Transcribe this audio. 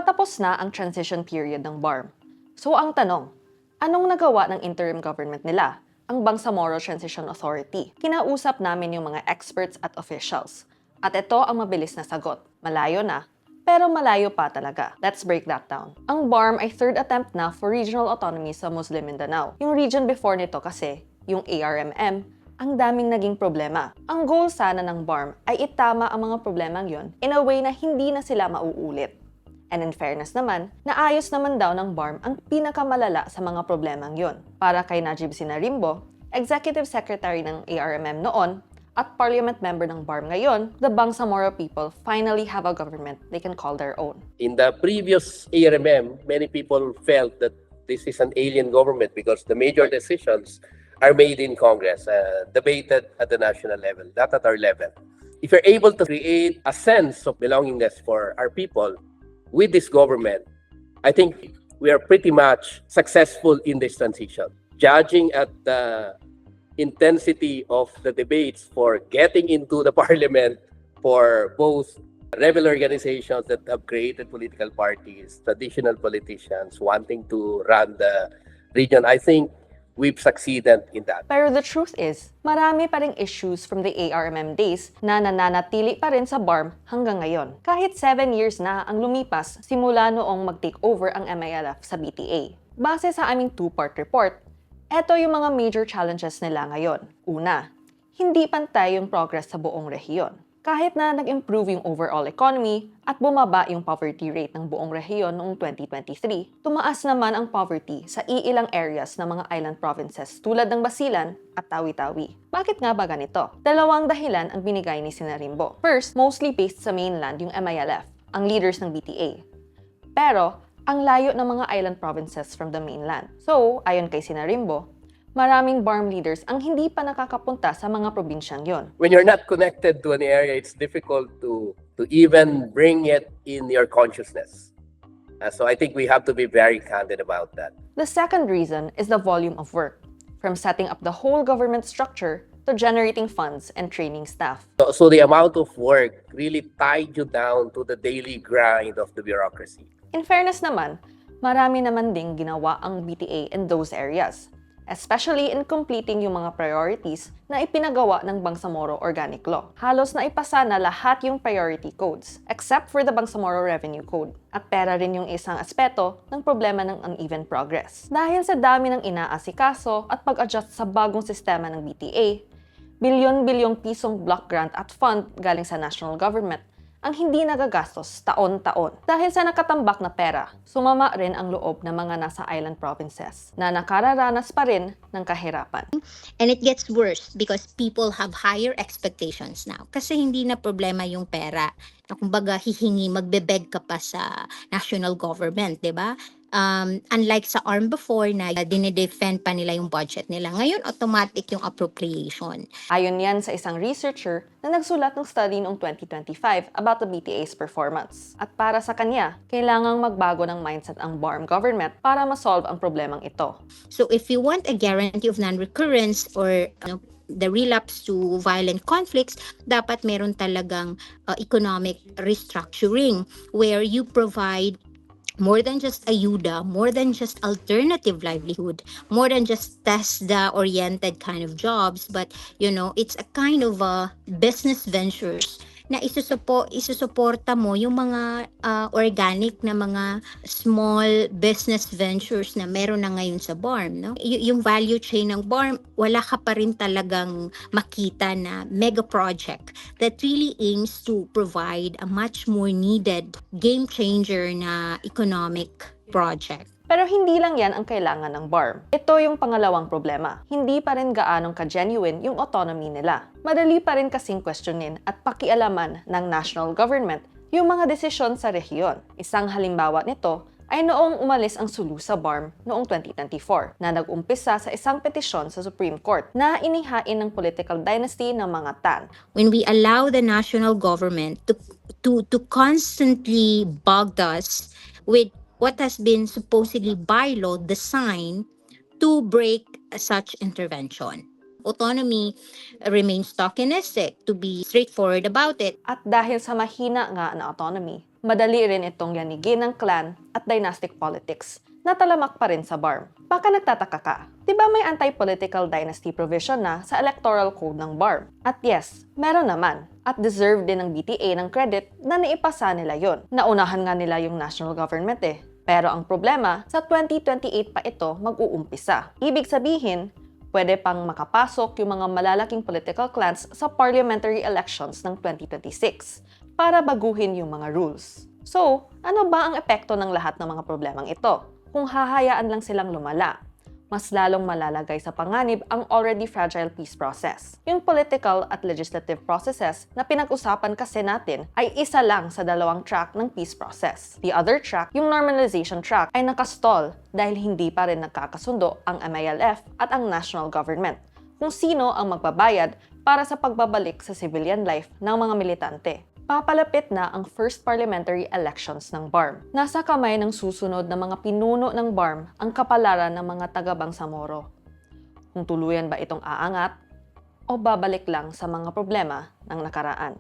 Patapos na ang transition period ng BARM. So ang tanong, anong nagawa ng interim government nila, ang Bangsamoro Transition Authority? Kinausap namin yung mga experts at officials. At ito ang mabilis na sagot. Malayo na, pero malayo pa talaga. Let's break that down. Ang BARM ay third attempt na for regional autonomy sa Muslim Mindanao. Yung region before nito kasi, yung ARMM, ang daming naging problema. Ang goal sana ng BARM ay itama ang mga problemang yon in a way na hindi na sila mauulit. And in fairness naman, naayos naman daw ng BARM ang pinakamalala sa mga problemang yon. Para kay Najib Sinarimbo, Executive Secretary ng ARMM noon, at Parliament member ng BARM ngayon, the Bangsamoro people finally have a government they can call their own. In the previous ARMM, many people felt that this is an alien government because the major decisions are made in Congress, debated at the national level, not at our level. If you're able to create a sense of belongingness for our people with this government, I think we are pretty much successful in this transition. Judging at the intensity of the debates for getting into the parliament for both rebel organizations that have created political parties, traditional politicians wanting to run the region, I think we've succeeded in that. Pero the truth is, marami pa ring issues from the ARMM days na nananatili pa rin sa BARM hanggang ngayon. Kahit 7 years na ang lumipas simula noong mag-take over ang MILF sa BTA. Base sa aming two-part report, eto yung mga major challenges nila ngayon. Una, hindi pantay yung progress sa buong rehiyon. Kahit na nag-improve yung overall economy at bumaba yung poverty rate ng buong rehiyon noong 2023, tumaas naman ang poverty sa iilang areas ng mga island provinces tulad ng Basilan at Tawi-Tawi. Bakit nga ba ganito? Dalawang dahilan ang binigay ni Sinarimbo. First, mostly based sa mainland yung MILF, ang leaders ng BTA. Pero, ang layo ng mga island provinces from the mainland. So, ayon kay Sinarimbo, maraming BARM leaders ang hindi pa nakakapunta sa mga probinsyang yon. When you're not connected to an area, it's difficult to even bring it in your consciousness. So I think we have to be very candid about that. The second reason is the volume of work, from setting up the whole government structure to generating funds and training staff. So the amount of work really tied you down to the daily grind of the bureaucracy. In fairness naman, marami naman ding ginawa ang BTA in those areas, especially in completing yung mga priorities na ipinagawa ng Bangsamoro Organic Law. Halos na ipasa na lahat yung priority codes, except for the Bangsamoro Revenue Code. At pera rin yung isang aspeto ng problema ng uneven progress. Dahil sa dami ng inaasikaso at pag-adjust sa bagong sistema ng BTA, bilyon-bilyong pisong block grant at fund galing sa national government ang hindi nagagastos taon-taon. Dahil sa nakatambak na pera, sumama rin ang loob ng mga nasa island provinces na nakararanas pa rin ng kahirapan. And it gets worse because people have higher expectations now. Kasi hindi na problema yung pera. Na kumbaga hihingi, magbebeg ka pa sa national government, di ba? Unlike sa ARM before na dinedefend pa nila yung budget nila. Ngayon, automatic yung appropriation. Ayon yan sa isang researcher na nagsulat ng study noong 2025 about the BTA's performance. At para sa kanya, kailangang magbago ng mindset ang BARM government para masolve ang problemang ito. So if you want a guarantee of non-recurrence or the relapse to violent conflicts, dapat meron talagang economic restructuring where you provide more than just ayuda, more than just alternative livelihood, more than just TESDA-oriented kind of jobs, but it's a kind of business ventures na isusuporta mo yung mga organic na mga small business ventures na meron na ngayon sa BARM. No? Yung value chain ng BARM, wala ka pa rin talagang makita na mega project that really aims to provide a much more needed game changer na economic project. Pero hindi lang yan ang kailangan ng BARM. Ito yung pangalawang problema. Hindi pa rin gaanong ka-genuine yung autonomy nila. Madali pa rin kasing questionin at pakialaman ng national government yung mga desisyon sa rehiyon. Isang halimbawa nito ay noong umalis ang Sulu sa BARM noong 2024 na nag-umpisa sa isang petisyon sa Supreme Court na inihain ng political dynasty ng mga Tan. When we allow the national government to constantly bug us with what has been supposedly by law designed to break such intervention. Autonomy remains tokenistic, to be straightforward about it. At dahil sa mahina nga na autonomy, madali rin itong yanigin ng clan at dynastic politics na talamak pa rin sa BARM. Baka nagtataka ka, di ba may anti-political dynasty provision na sa electoral code ng BARM? At yes, meron naman. At deserve din ng BTA ng credit na naipasa nila yon. Naunahan nga nila yung national government eh. Pero ang problema, sa 2028 pa ito mag-uumpisa. Ibig sabihin, pwede pang makapasok yung mga malalaking political clans sa parliamentary elections ng 2026 para baguhin yung mga rules. So, ano ba ang epekto ng lahat ng mga problemang ito? Kung hahayaan lang silang lumala, mas lalong malalagay sa panganib ang already fragile peace process. Yung political at legislative processes na pinag-usapan kasi natin ay isa lang sa dalawang track ng peace process. The other track, yung normalization track, ay nakastall dahil hindi pa rin nagkakasundo ang MILF at ang national government kung sino ang magbabayad para sa pagbabalik sa civilian life ng mga militante. Papalapit na ang first parliamentary elections ng BARM. Nasa kamay ng susunod na mga pinuno ng BARM ang kapalaran ng mga taga-Bangsamoro. Kung tuluyan ba itong aangat o babalik lang sa mga problema ng nakaraan.